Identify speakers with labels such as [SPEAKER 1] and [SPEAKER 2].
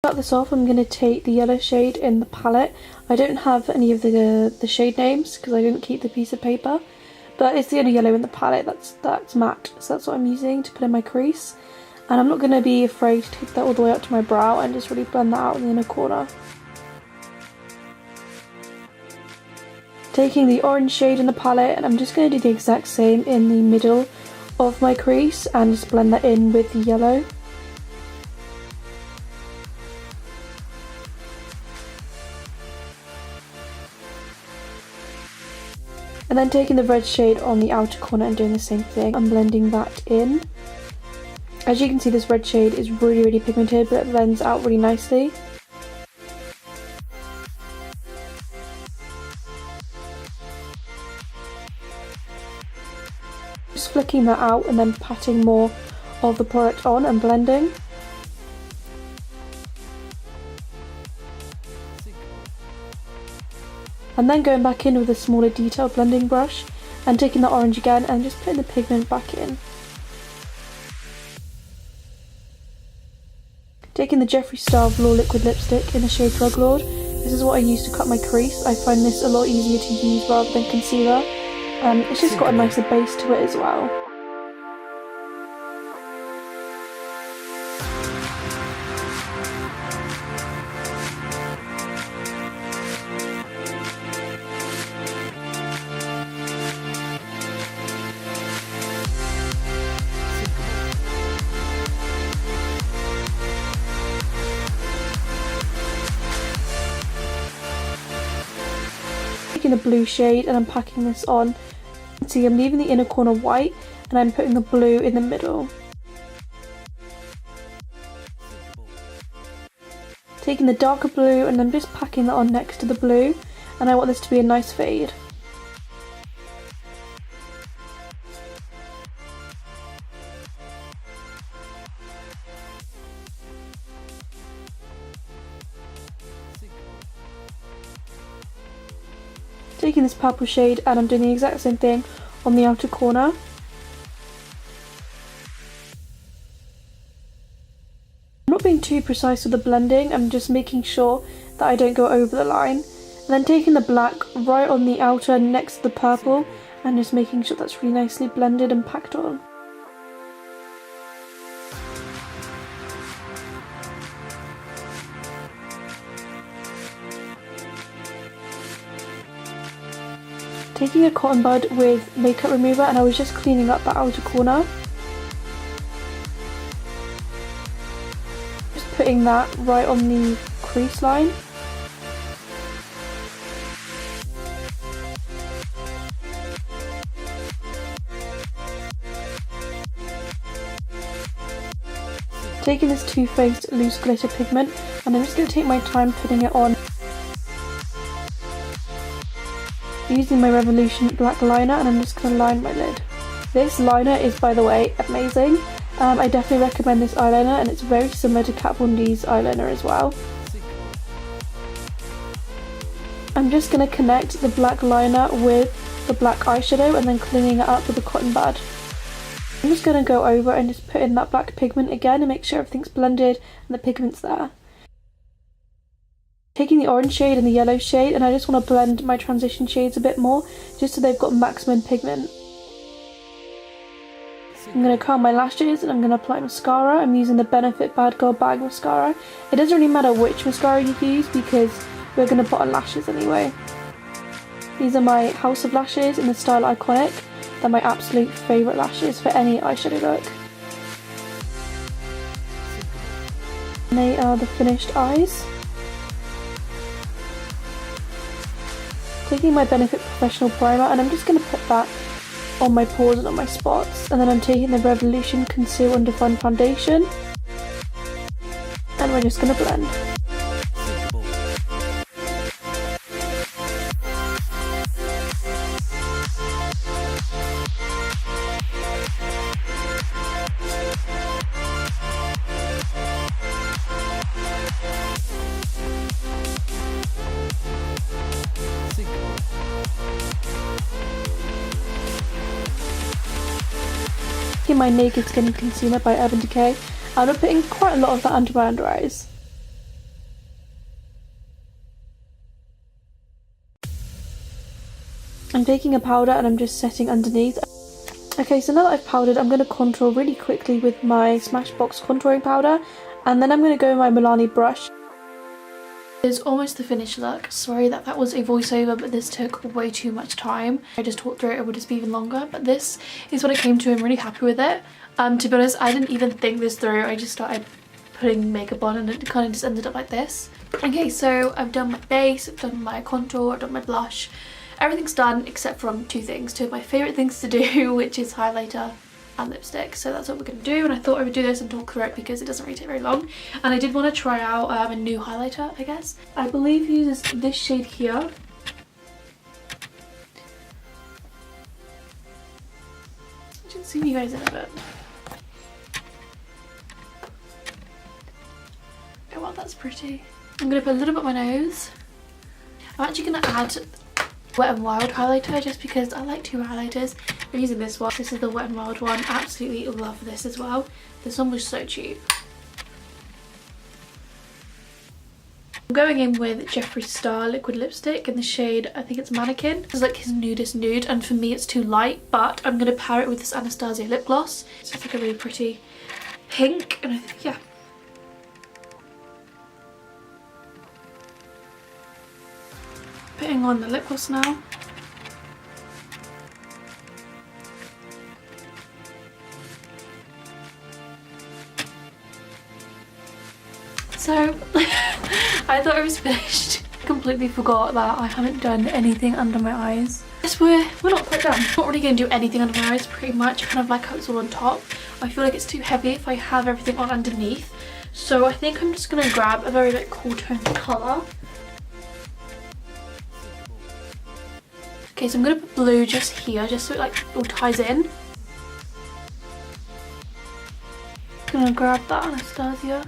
[SPEAKER 1] start this off, I'm going to take the yellow shade in the palette. I don't have any of the shade names because I didn't keep the piece of paper, but it's the only yellow in the palette that's matte, so that's what I'm using to put in my crease. And I'm not going to be afraid to take that all the way up to my brow and just really blend that out in the inner corner. Taking the orange shade in the palette, and I'm just going to do the exact same in the middle of my crease and just blend that in with the yellow. And then taking the red shade on the outer corner and doing the same thing, I'm blending that in. As you can see, this red shade is really pigmented, but it blends out really nicely. Just flicking that out and then patting more of the product on and blending. And then going back in with a smaller detailed blending brush and taking the orange again and just putting the pigment back in. Taking the Jeffree Star Velour liquid lipstick in the shade Drug Lord. This is what I use to cut my crease. I find this a lot easier to use rather than concealer. It's just got a nicer base to it as well. Taking the blue shade and I'm packing this on. See, I'm leaving the inner corner white and I'm putting the blue in the middle. Taking the darker blue and I'm just packing that on next to the blue, and I want this to be a nice fade. Taking this purple shade and I'm doing the exact same thing on the outer corner. I'm not being too precise with the blending, I'm just making sure that I don't go over the line. And then taking the black right on the outer next to the purple and just making sure that's really nicely blended and packed on. Taking a cotton bud with makeup remover and I was just cleaning up that outer corner. Just putting that right on the crease line. Taking this Too Faced loose glitter pigment and I'm just going to take my time putting it on. Using my Revolution black liner and I'm just going to line my lid. This liner is, by the way, amazing. I definitely recommend this eyeliner and it's very similar to Kat Von D's eyeliner as well. I'm just going to connect the black liner with the black eyeshadow and then cleaning it up with a cotton bud. I'm just going to go over and just put in that black pigment again and make sure everything's blended and the pigment's there. Taking the orange shade and the yellow shade and I just want to blend my transition shades a bit more just so they've got maximum pigment. I'm going to curl my lashes and I'm going to apply mascara. I'm using the Benefit Bad Girl Bag Mascara. It doesn't really matter which mascara you use because we're going to put on lashes anyway. These are my House of Lashes in the style Iconic. They're my absolute favourite lashes for any eyeshadow look. And they are the finished eyes. Taking my Benefit Professional Primer and I'm just going to put that on my pores and on my spots, and then I'm taking the Revolution Conceal and Define Foundation and we're just going to blend. My Naked Skin Concealer by Urban Decay, and I'm putting quite a lot of that under my under eyes. I'm taking a powder and I'm just setting underneath. Okay, so now that I've powdered, I'm going to contour really quickly with my Smashbox contouring powder, and then I'm going to go with my Milani brush. It's almost the finished look. Sorry that was a voiceover, but this took way too much time. I just talked through it, it would just be even longer, but this is what I came to. I'm really happy with it. To be honest, I didn't even think this through. I just started putting makeup on and it kind of just ended up like this. Okay, so I've done my base, I've done my contour, I've done my blush. Everything's done except from two of my favourite things to do, which is highlighter and lipstick. So that's what we're going to do, and I thought I would do this and talk through it because it doesn't really take very long. And I did want to try out a new highlighter, I guess. I believe he uses this shade here. I should zoom you guys in a bit. Oh wow, that's pretty. I'm going to put a little bit on my nose. I'm actually going to add Wet n Wild highlighter just because I like two highlighters. I'm using this one. This is the Wet n Wild one. Absolutely love this as well. This one was so cheap. I'm going in with Jeffree Star liquid lipstick in the shade, I think it's Mannequin. This is like his nudist nude, and for me it's too light, but I'm going to pair it with this Anastasia lip gloss. So it's like a really pretty pink, and I think, yeah. Putting on the lip gloss now. So I thought I was finished. I completely forgot that I haven't done anything under my eyes. Yes, we're not quite done. I'm not really going to do anything under my eyes pretty much. I kind of like how it's all on top. I feel like it's too heavy if I have everything on underneath. So I think I'm just going to grab a very like cool toned colour. Okay, so I'm going to put blue just here, just so it like all ties in. I'm going to grab that Anastasia